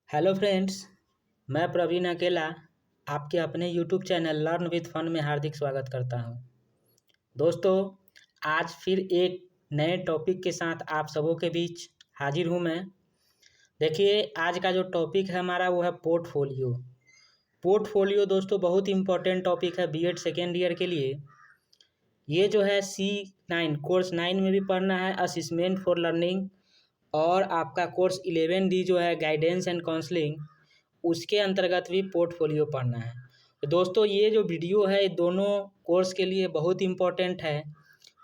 Hello friends, मैं प्रवीण अकेला आपके अपने YouTube channel learn with fun में हार्दिक स्वागत करता हूं। दोस्तों, आज फिर एक नए टॉपिक के साथ आप सबों के बीच हाजिर हूं मैं। देखिए, आज का जो टॉपिक है हमारा वो है पोर्टफोलियो। पोर्टफोलियो दोस्तों बहुत इम्पोर्टेंट टॉपिक है बीएड सेकेंड ईयर के लिए। ये जो है C9 कोर्स 9 में भी पढ़ना है, असिस्मेंट फॉर लर्निंग, और आपका कोर्स 11D जो है गाइडेंस एंड काउंसलिंग, उसके अंतर्गत भी पोर्टफोलियो पढ़ना है। तो दोस्तों, ये जो वीडियो है दोनों कोर्स के लिए बहुत इम्पोर्टेंट है।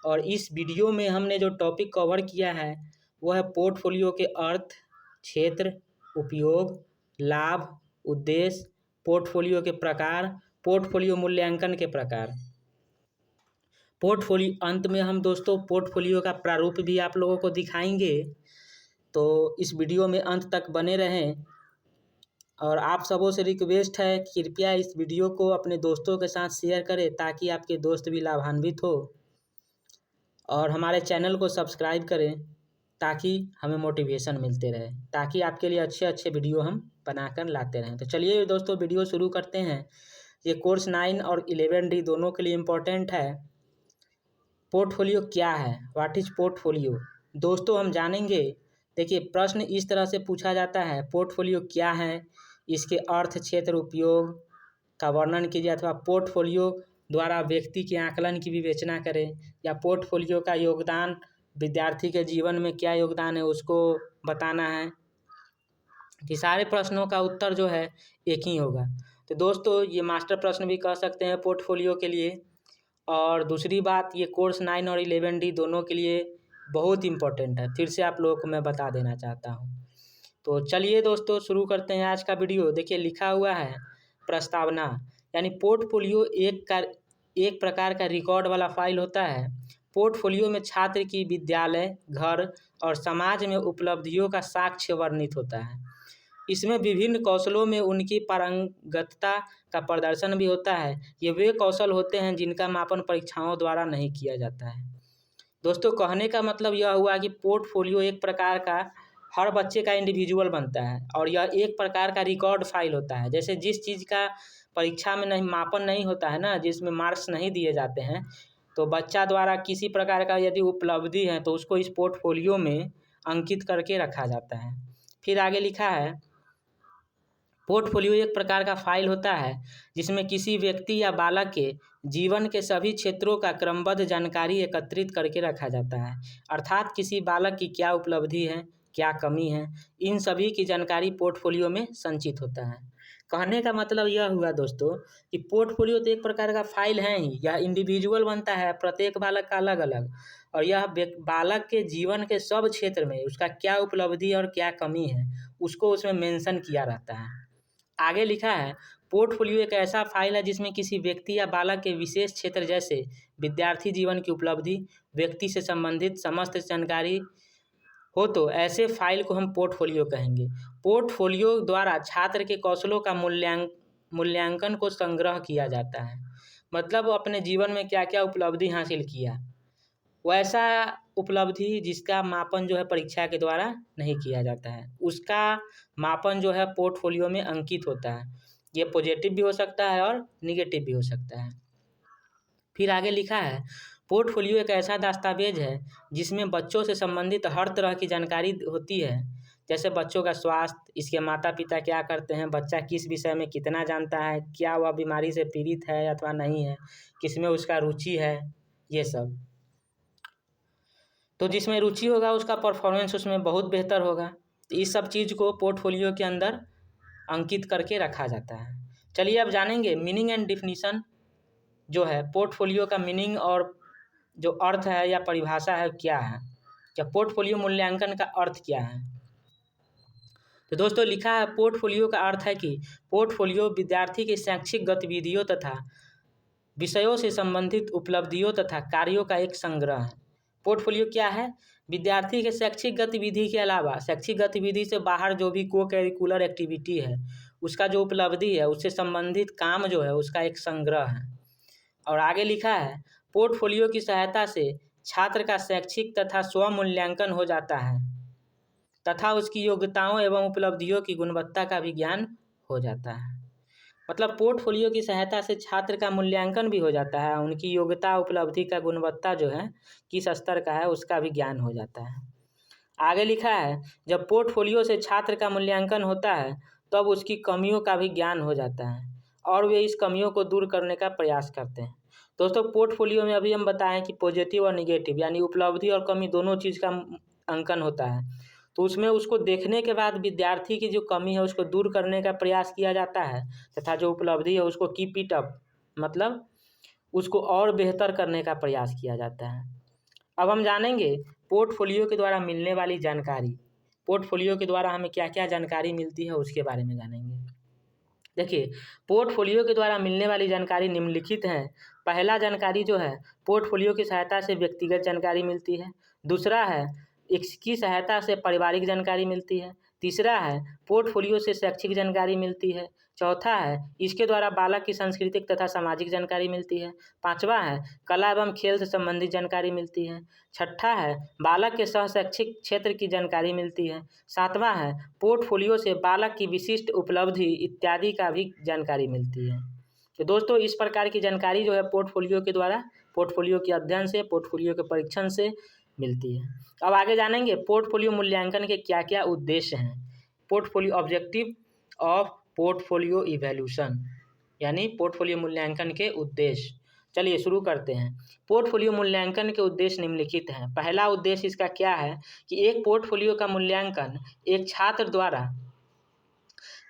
और इस वीडियो में हमने जो टॉपिक कवर किया है वो है पोर्टफोलियो के अर्थ, क्षेत्र, उपयोग, लाभ, उद्देश्य, पोर्टफोलियो के प्रकार, पोर्टफोलियो मूल्यांकन के प्रकार। पोर्टफोलियो अंत में हम दोस्तों पोर्टफोलियो का प्रारूप भी आप लोगों को दिखाएंगे। तो इस वीडियो में अंत तक बने रहें। और आप सबों से रिक्वेस्ट है, कृपया इस वीडियो को अपने दोस्तों के साथ शेयर करें ताकि आपके दोस्त भी लाभान्वित हो, और हमारे चैनल को सब्सक्राइब करें ताकि हमें मोटिवेशन मिलते रहे, ताकि आपके लिए अच्छे अच्छे वीडियो हम बनाकर लाते रहें। तो चलिए दोस्तों, वीडियो शुरू करते हैं। ये कोर्स 9 और 11D दोनों के लिए इम्पोर्टेंट है। पोर्टफोलियो क्या है? What is portfolio? दोस्तों हम जानेंगे। देखिए, प्रश्न इस तरह से पूछा जाता है, पोर्टफोलियो क्या है, इसके अर्थ, क्षेत्र, उपयोग का वर्णन कीजिए, अथवा पोर्टफोलियो द्वारा व्यक्ति के आकलन की विवेचना करें, या पोर्टफोलियो का योगदान विद्यार्थी के जीवन में क्या योगदान है उसको बताना है। कि सारे प्रश्नों का उत्तर जो है एक ही होगा। तो दोस्तों, ये मास्टर प्रश्न भी कह सकते हैं पोर्टफोलियो के लिए। और दूसरी बात, ये कोर्स 9 और 11D दोनों के लिए बहुत इम्पोर्टेंट है। फिर से आप लोगों को मैं बता देना चाहता हूँ। तो चलिए दोस्तों, शुरू करते हैं आज का वीडियो। देखिए, लिखा हुआ है प्रस्तावना, यानी पोर्टफोलियो एक प्रकार का रिकॉर्ड वाला फाइल होता है। पोर्टफोलियो में छात्र की विद्यालय, घर और समाज में उपलब्धियों का साक्ष्य वर्णित होता है। इसमें विभिन्न कौशलों में उनकी पारंगतता का प्रदर्शन भी होता है। ये वे कौशल होते हैं जिनका मापन परीक्षाओं द्वारा नहीं किया जाता है। दोस्तों, कहने का मतलब यह हुआ कि पोर्टफोलियो एक प्रकार का हर बच्चे का इंडिविजुअल बनता है, और यह एक प्रकार का रिकॉर्ड फाइल होता है। जैसे जिस चीज़ का परीक्षा में नहीं मापन नहीं होता है ना, जिसमें मार्क्स नहीं दिए जाते हैं, तो बच्चा द्वारा किसी प्रकार का यदि उपलब्धि है तो उसको इस पोर्टफोलियो में अंकित करके रखा जाता है। फिर आगे लिखा है, पोर्टफोलियो एक प्रकार का फाइल होता है जिसमें किसी व्यक्ति या बालक के जीवन के सभी क्षेत्रों का क्रमबद्ध जानकारी एकत्रित करके रखा जाता है। अर्थात किसी बालक की क्या उपलब्धि है, क्या कमी है, इन सभी की जानकारी पोर्टफोलियो में संचित होता है। कहने का मतलब यह हुआ दोस्तों कि पोर्टफोलियो तो एक प्रकार का फाइल है ही, यह इंडिविजुअल बनता है, प्रत्येक बालक का अलग अलग, और यह बालक के जीवन के सब क्षेत्र में उसका क्या उपलब्धि और क्या कमी है उसको उसमें मेंशन किया रहता है। आगे लिखा है, पोर्टफोलियो एक ऐसा फाइल है जिसमें किसी व्यक्ति या बालक के विशेष क्षेत्र जैसे विद्यार्थी जीवन की उपलब्धि, व्यक्ति से संबंधित समस्त जानकारी हो, तो ऐसे फाइल को हम पोर्टफोलियो कहेंगे। पोर्टफोलियो द्वारा छात्र के कौशलों का मूल्यांकन को संग्रह किया जाता है। मतलब अपने जीवन में क्या क्या उपलब्धि हासिल किया, वैसा उपलब्धि जिसका मापन जो है परीक्षा के द्वारा नहीं किया जाता है, उसका मापन जो है पोर्टफोलियो में अंकित होता है। ये पॉजिटिव भी हो सकता है और निगेटिव भी हो सकता है। फिर आगे लिखा है, पोर्टफोलियो एक ऐसा दस्तावेज है जिसमें बच्चों से संबंधित हर तरह की जानकारी होती है। जैसे बच्चों का स्वास्थ्य, इसके माता पिता क्या करते हैं, बच्चा किस विषय में कितना जानता है, क्या वह बीमारी से पीड़ित है अथवा नहीं है, किसमें उसका रुचि है, ये सब। तो जिसमें रुचि होगा उसका परफॉर्मेंस उसमें बहुत बेहतर होगा। तो इस सब चीज़ को पोर्टफोलियो के अंदर अंकित करके रखा जाता है। चलिए अब जानेंगे मीनिंग एंड डिफिनीशन जो है पोर्टफोलियो का मीनिंग, और जो अर्थ है या परिभाषा है क्या है, क्या पोर्टफोलियो मूल्यांकन का अर्थ क्या है। तो दोस्तों लिखा है, पोर्टफोलियो का अर्थ है कि पोर्टफोलियो विद्यार्थी की शैक्षिक गतिविधियों तथा विषयों से संबंधित उपलब्धियों तथा कार्यों का एक संग्रह है। पोर्टफोलियो क्या है? विद्यार्थी के शैक्षिक गतिविधि के अलावा शैक्षिक गतिविधि से बाहर जो भी को करिकुलर एक्टिविटी है, उसका जो उपलब्धि है, उससे संबंधित काम जो है उसका एक संग्रह है। और आगे लिखा है, पोर्टफोलियो की सहायता से छात्र का शैक्षिक तथा स्व मूल्यांकन हो जाता है। तथा उसकी योग्यताओं एवं उपलब्धियों की गुणवत्ता का भी ज्ञान हो जाता है। मतलब पोर्टफोलियो की सहायता से छात्र का मूल्यांकन भी हो जाता है, उनकी योग्यता उपलब्धि का गुणवत्ता जो है किस स्तर का है उसका भी ज्ञान हो जाता है। आगे लिखा है, जब पोर्टफोलियो से छात्र का मूल्यांकन होता है तब उसकी कमियों का भी ज्ञान हो जाता है और वे इस कमियों को दूर करने का प्रयास करते हैं। दोस्तों पोर्टफोलियो में अभी हम बताएं कि पॉजिटिव और निगेटिव यानी उपलब्धि और कमी दोनों चीज़ का अंकन होता है। तो उसमें उसको देखने के बाद विद्यार्थी की जो कमी है उसको दूर करने का प्रयास किया जाता है तथा जो उपलब्धि है उसको कीप इट अप मतलब उसको और बेहतर करने का प्रयास किया जाता है। अब हम जानेंगे पोर्टफोलियो के द्वारा मिलने वाली जानकारी। पोर्टफोलियो के द्वारा हमें क्या क्या जानकारी मिलती है उसके बारे में जानेंगे। देखिए, पोर्टफोलियो के द्वारा मिलने वाली जानकारी निम्नलिखित है। पहला जानकारी जो है पोर्टफोलियो की सहायता से व्यक्तिगत जानकारी मिलती है। दूसरा है इसकी सहायता से पारिवारिक जानकारी मिलती है। तीसरा है पोर्टफोलियो से शैक्षिक जानकारी मिलती है। चौथा है इसके द्वारा बालक की सांस्कृतिक तथा सामाजिक जानकारी मिलती है। पाँचवा है कला एवं खेल से संबंधित जानकारी मिलती है। छठा है बालक के सह शैक्षिक क्षेत्र की जानकारी मिलती है। सातवां है पोर्टफोलियो से बालक की विशिष्ट उपलब्धि इत्यादि का भी जानकारी मिलती है। तो दोस्तों इस प्रकार की जानकारी जो है पोर्टफोलियो के द्वारा, पोर्टफोलियो के अध्ययन से, पोर्टफोलियो के परीक्षण से मिलती है। अब आगे जानेंगे पोर्टफोलियो मूल्यांकन के क्या क्या उद्देश्य हैं। Portfolio objective of portfolio evaluation यानी पोर्टफोलियो मूल्यांकन के उद्देश्य। चलिए शुरू करते हैं। पोर्टफोलियो मूल्यांकन के उद्देश्य निम्नलिखित हैं। पहला उद्देश्य इसका क्या है कि एक पोर्टफोलियो का मूल्यांकन एक छात्र द्वारा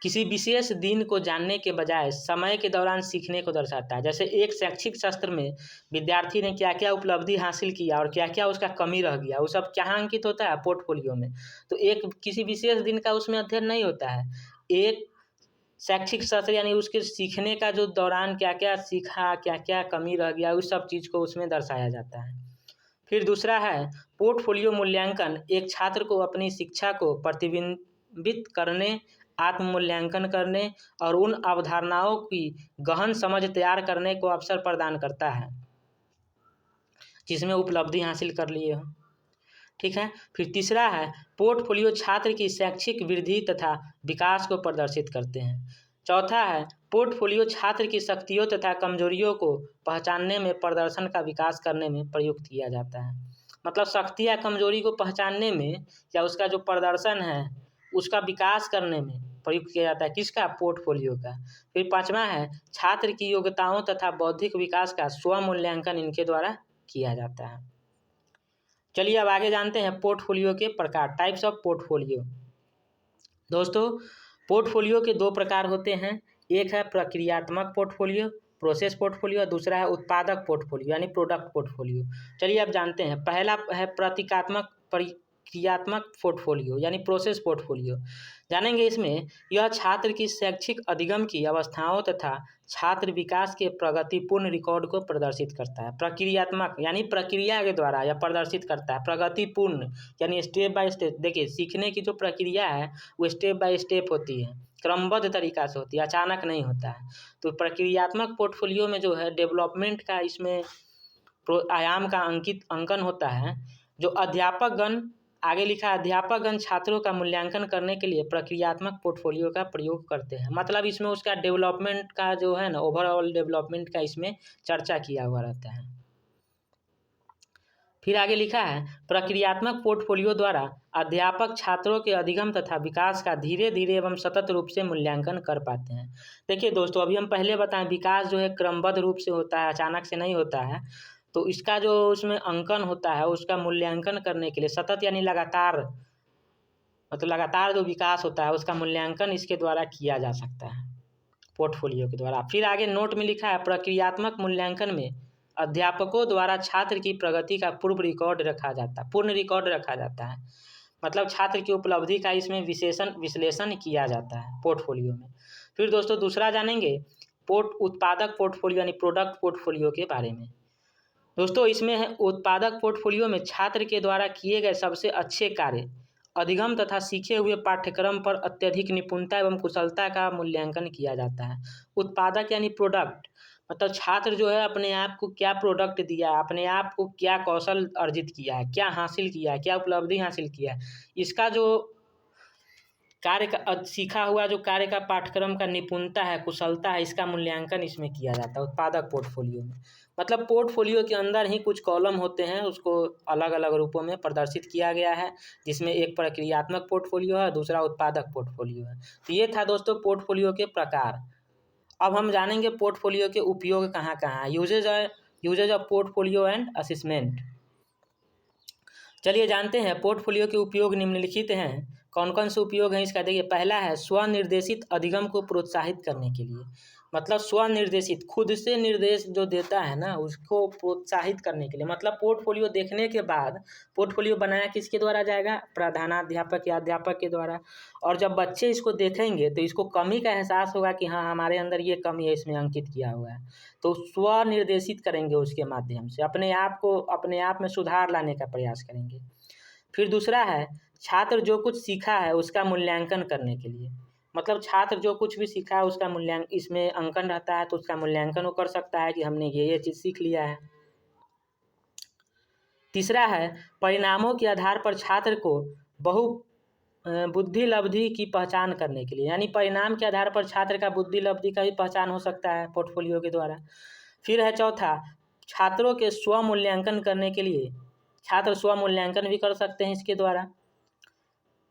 किसी विशेष दिन को जानने के बजाय समय के दौरान सीखने को दर्शाता है। जैसे एक शैक्षिक शास्त्र में विद्यार्थी ने क्या क्या उपलब्धि हासिल किया और क्या क्या उसका कमी रह गया, वो सब कहाँ अंकित होता है? पोर्टफोलियो में। तो एक किसी विशेष दिन का उसमें अध्ययन नहीं होता है, एक शैक्षिक सत्र यानी उसके सीखने का जो दौरान क्या क्या सीखा, क्या क्या कमी रह गया, उस सब चीज़ को उसमें दर्शाया जाता है। फिर दूसरा है पोर्टफोलियो मूल्यांकन एक छात्र को अपनी शिक्षा को प्रतिबिंबित करने, आत्म मूल्यांकन करने और उन अवधारणाओं की गहन समझ तैयार करने को अवसर प्रदान करता है जिसमें उपलब्धि हासिल कर लिए हो। ठीक है। फिर तीसरा है पोर्टफोलियो छात्र की शैक्षिक वृद्धि तथा विकास को प्रदर्शित करते हैं। चौथा है पोर्टफोलियो छात्र की शक्तियों तथा कमजोरियों को पहचानने में, प्रदर्शन का विकास करने में प्रयुक्त किया जाता है। मतलब शक्ति या कमजोरी को पहचानने में या उसका जो प्रदर्शन है उसका विकास करने में प्रयुक्त किया जाता है। किसका? पोर्टफोलियो का। फिर पांचवा है छात्र की योग्यताओं तथा बौद्धिक विकास का स्व मूल्यांकन इनके द्वारा किया जाता है। चलिए अब आगे जानते हैं पोर्टफोलियो के प्रकार, टाइप्स ऑफ पोर्टफोलियो। दोस्तों पोर्टफोलियो के दो प्रकार होते हैं, एक है प्रक्रियात्मक पोर्टफोलियो प्रोसेस पोर्टफोलियो और दूसरा है उत्पादक पोर्टफोलियो यानी प्रोडक्ट पोर्टफोलियो। चलिए अब जानते हैं। पहला है प्रक्रियात्मक पोर्टफोलियो यानी प्रोसेस पोर्टफोलियो। जानेंगे इसमें यह छात्र की शैक्षिक अधिगम की अवस्थाओं तथा छात्र विकास के प्रगतिपूर्ण रिकॉर्ड को प्रदर्शित करता है। प्रक्रियात्मक यानी प्रक्रिया के द्वारा या प्रदर्शित करता है। प्रगतिपूर्ण यानी स्टेप बाय स्टेप। देखिए सीखने की जो प्रक्रिया है वो स्टेप बाय स्टेप होती है, क्रमबद्ध तरीका से होती है, अचानक नहीं होता है। तो प्रक्रियात्मक पोर्टफोलियो में जो है डेवलपमेंट का इसमें आयाम का अंकन होता है। जो अध्यापकगण, आगे लिखा है अध्यापकगण छात्रों का मूल्यांकन करने के लिए प्रक्रियात्मक पोर्टफोलियो का प्रयोग करते हैं। मतलब इसमें उसका डेवलपमेंट का जो है ना, ओवरऑल डेवलपमेंट का इसमें चर्चा किया हुआ रहता है। फिर आगे लिखा है प्रक्रियात्मक पोर्टफोलियो द्वारा अध्यापक छात्रों के अधिगम तथा विकास का धीरे धीरे एवं सतत रूप से मूल्यांकन कर पाते हैं। देखिए दोस्तों अभी हम पहले बताएं विकास जो है क्रमबद्ध रूप से होता है, अचानक से नहीं होता है। तो इसका जो उसमें अंकन होता है उसका मूल्यांकन करने के लिए सतत यानी लगातार, मतलब लगातार जो विकास होता है उसका मूल्यांकन इसके द्वारा किया जा सकता है पोर्टफोलियो के द्वारा। फिर आगे नोट में लिखा है प्रक्रियात्मक मूल्यांकन में अध्यापकों द्वारा छात्र की प्रगति का पूर्ण रिकॉर्ड रखा जाता है। मतलब छात्र की उपलब्धि का इसमें विश्लेषण किया जाता है पोर्टफोलियो में। फिर दोस्तों दूसरा जानेंगे उत्पादक पोर्टफोलियो यानी प्रोडक्ट पोर्टफोलियो के बारे में। दोस्तों इसमें है उत्पादक पोर्टफोलियो में छात्र के द्वारा किए गए सबसे अच्छे कार्य, अधिगम तथा सीखे हुए पाठ्यक्रम पर अत्यधिक निपुणता एवं कुशलता का मूल्यांकन किया जाता है। उत्पादक यानी प्रोडक्ट, मतलब छात्र जो है अपने आप को क्या प्रोडक्ट दिया है, अपने आप को क्या कौशल अर्जित किया है, क्या हासिल किया है, क्या उपलब्धि हासिल किया है, इसका जो कार्य का सीखा हुआ जो कार्य का पाठ्यक्रम का निपुणता है, कुशलता है, इसका मूल्यांकन इसमें किया जाता है उत्पादक पोर्टफोलियो में। मतलब पोर्टफोलियो के अंदर ही कुछ कॉलम होते हैं, उसको अलग अलग रूपों में प्रदर्शित किया गया है, जिसमें एक प्रक्रियात्मक पोर्टफोलियो है, दूसरा उत्पादक पोर्टफोलियो है। तो ये था दोस्तों पोर्टफोलियो के प्रकार। अब हम जानेंगे पोर्टफोलियो के उपयोग कहाँ कहाँ है। Uses of portfolio and assessment. चलिए जानते हैं पोर्टफोलियो के उपयोग निम्नलिखित हैं। कौन कौन से उपयोग हैं इसका देखिए। पहला है स्वनिर्देशित अधिगम को प्रोत्साहित करने के लिए। मतलब स्वनिर्देशित, खुद से निर्देश जो देता है ना, उसको प्रोत्साहित करने के लिए। मतलब पोर्टफोलियो देखने के बाद, पोर्टफोलियो बनाया किसके द्वारा जाएगा? प्रधानाध्यापक या अध्यापक के द्वारा। और जब बच्चे इसको देखेंगे तो इसको कमी का एहसास होगा कि हाँ, हमारे अंदर ये कमी है, इसमें अंकित किया हुआ है। तो स्वनिर्देशित करेंगे, उसके माध्यम से अपने आप को अपने आप में सुधार लाने का प्रयास करेंगे। फिर दूसरा है छात्र जो कुछ सीखा है उसका मूल्यांकन करने के लिए। मतलब छात्र जो कुछ भी सीखा है उसका मूल्यांकन, इसमें अंकन रहता है तो उसका मूल्यांकन वो कर सकता है कि हमने ये चीज़ सीख लिया है। तीसरा है परिणामों के आधार पर छात्र को बुद्धि लब्धि की पहचान करने के लिए। यानी परिणाम के आधार पर छात्र का बुद्धि लब्धि का भी पहचान हो सकता है पोर्टफोलियो के द्वारा। फिर है चौथा, छात्रों के स्व मूल्यांकन करने के लिए। छात्र स्व मूल्यांकन भी कर सकते हैं इसके द्वारा।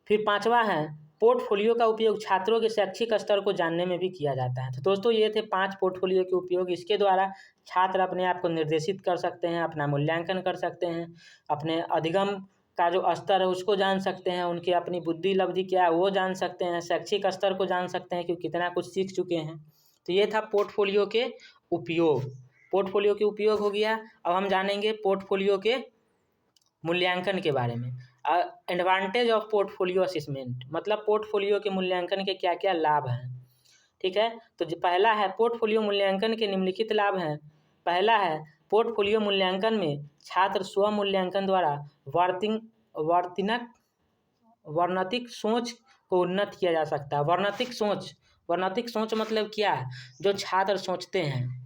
फिर पांचवा है पोर्टफोलियो का उपयोग छात्रों के शैक्षिक स्तर को जानने में भी किया जाता है। तो दोस्तों ये थे 5 पोर्टफोलियो के उपयोग। इसके द्वारा छात्र अपने आप को निर्देशित कर सकते हैं, अपना मूल्यांकन कर सकते हैं, अपने अधिगम का जो स्तर है उसको जान सकते हैं, उनकी अपनी बुद्धि लब्धि क्या है वो जान सकते हैं, शैक्षिक स्तर को जान सकते हैं कि कितना कुछ सीख चुके हैं। तो ये था पोर्टफोलियो के उपयोग। पोर्टफोलियो के उपयोग हो गया। अब हम जानेंगे पोर्टफोलियो के मूल्यांकन के बारे में। Advantage of portfolio assessment. मतलब पोर्टफोलियो के मूल्यांकन के क्या क्या लाभ हैं। ठीक है, तो जो पहला है पोर्टफोलियो मूल्यांकन के निम्नलिखित लाभ हैं। पहला है पोर्टफोलियो मूल्यांकन में छात्र स्व मूल्यांकन द्वारा वर्णतिक सोच को उन्नत किया जा सकता है। वर्णतिक सोच मतलब क्या है? जो छात्र सोचते हैं,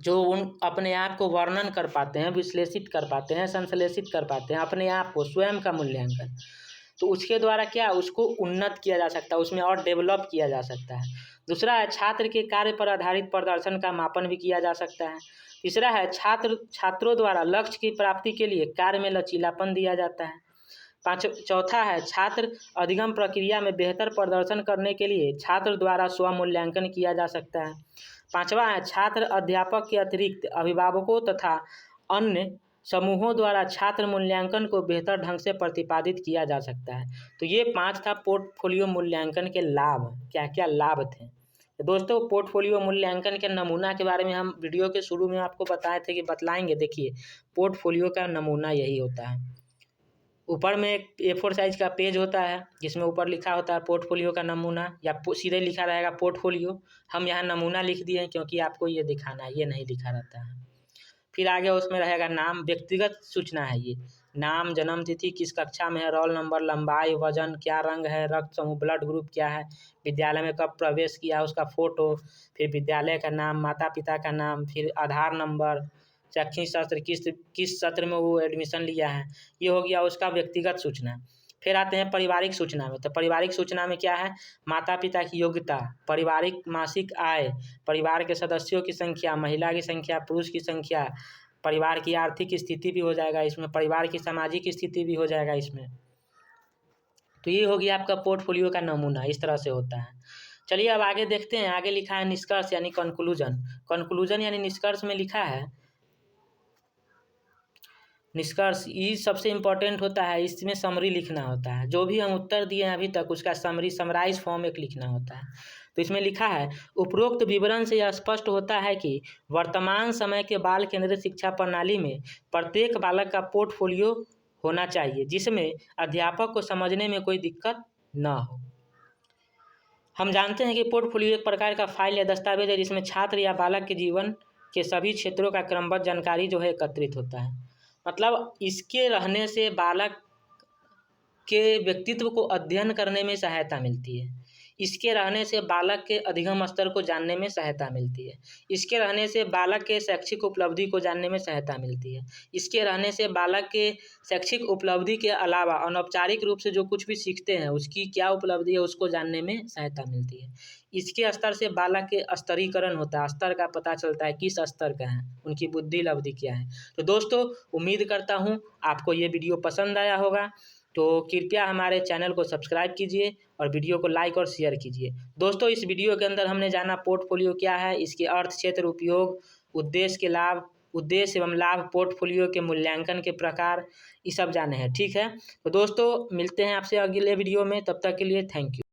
जो उन अपने आप को वर्णन कर पाते हैं, विश्लेषित कर पाते हैं, संश्लेषित कर पाते हैं अपने आप को, स्वयं का मूल्यांकन, तो उसके द्वारा क्या उसको उन्नत किया जा सकता है, उसमें और डेवलप किया जा सकता है। दूसरा है छात्र के कार्य पर आधारित प्रदर्शन का मापन भी किया जा सकता है। तीसरा है छात्रों द्वारा लक्ष्य की प्राप्ति के लिए कार्य में लचीलापन दिया जाता है। चौथा है छात्र अधिगम प्रक्रिया में बेहतर प्रदर्शन करने के लिए छात्र द्वारा स्व मूल्यांकन किया जा सकता है। पांचवा है छात्र अध्यापक के अतिरिक्त अभिभावकों तथा अन्य समूहों द्वारा छात्र मूल्यांकन को बेहतर ढंग से प्रतिपादित किया जा सकता है। तो ये 5 था पोर्टफोलियो मूल्यांकन के लाभ। क्या क्या लाभ थे तो दोस्तों, पोर्टफोलियो मूल्यांकन के नमूना के बारे में हम वीडियो के शुरू में आपको बताए थे कि बतलाएंगे। देखिए पोर्टफोलियो का नमूना यही होता है। ऊपर में एक A4 साइज का पेज होता है जिसमें ऊपर लिखा होता है पोर्टफोलियो का नमूना, या सीधे लिखा रहेगा पोर्टफोलियो। हम यहाँ नमूना लिख दिए हैं क्योंकि आपको ये दिखाना है, ये नहीं लिखा रहता है। फिर आगे उसमें रहेगा नाम, व्यक्तिगत सूचना है ये, नाम, जन्म तिथि, किस कक्षा में है, रोल नंबर, लंबाई, वजन, क्या रंग है, रक्त समूह, ब्लड ग्रुप क्या है, विद्यालय में कब प्रवेश किया उसका फ़ोटो, फिर विद्यालय का नाम, माता पिता का नाम, फिर आधार नंबर, शैक्षणिक सत्र किस सत्र में वो एडमिशन लिया है, ये हो गया उसका व्यक्तिगत सूचना। फिर आते हैं पारिवारिक सूचना में। तो पारिवारिक सूचना में क्या है? माता पिता की योग्यता, पारिवारिक मासिक आय, परिवार के सदस्यों की संख्या, महिला की संख्या, पुरुष की संख्या, परिवार की आर्थिक स्थिति भी हो जाएगा इसमें, परिवार की सामाजिक स्थिति भी हो जाएगा इसमें। तो ये हो गया आपका पोर्टफोलियो का नमूना, इस तरह से होता है। चलिए अब आगे देखते हैं। आगे लिखा है निष्कर्ष यानी कंक्लूजन यानी निष्कर्ष में लिखा है निष्कर्ष। ये सबसे इम्पोर्टेंट होता है, इसमें समरी लिखना होता है। जो भी हम उत्तर दिए हैं अभी तक उसका समराइज फॉर्म एक लिखना होता है। तो इसमें लिखा है उपरोक्त विवरण से यह स्पष्ट होता है कि वर्तमान समय के बाल केंद्रित शिक्षा प्रणाली में प्रत्येक बालक का पोर्टफोलियो होना चाहिए जिसमें अध्यापक को समझने में कोई दिक्कत न हो। हम जानते हैं कि पोर्टफोलियो एक प्रकार का फाइल या दस्तावेज है जिसमें छात्र या बालक के जीवन के सभी क्षेत्रों का क्रमबद्ध जानकारी जो है एकत्रित होता है। मतलब इसके रहने से बालक के व्यक्तित्व को अध्ययन करने में सहायता मिलती है। इसके रहने से बालक के अधिगम स्तर को जानने में सहायता मिलती है। इसके रहने से बालक के शैक्षिक उपलब्धि को जानने में सहायता मिलती है। इसके रहने से बालक के शैक्षिक उपलब्धि के अलावा अनौपचारिक रूप से जो कुछ भी सीखते हैं उसकी क्या उपलब्धि है उसको जानने में सहायता मिलती है। इसके स्तर से बालक के स्तरीकरण होता है, स्तर का पता चलता है किस स्तर का है, उनकी बुद्धि लब्धि क्या है। तो दोस्तों उम्मीद करता हूँ आपको ये वीडियो पसंद आया होगा, तो कृपया हमारे चैनल को सब्सक्राइब कीजिए और वीडियो को लाइक और शेयर कीजिए। दोस्तों इस वीडियो के अंदर हमने जाना पोर्टफोलियो क्या है, इसके अर्थ, क्षेत्र, उपयोग, उद्देश्य एवं लाभ, पोर्टफोलियो के मूल्यांकन के प्रकार, ये सब जाने हैं। ठीक है, तो दोस्तों मिलते हैं आपसे अगले वीडियो में, तब तक के लिए थैंक यू।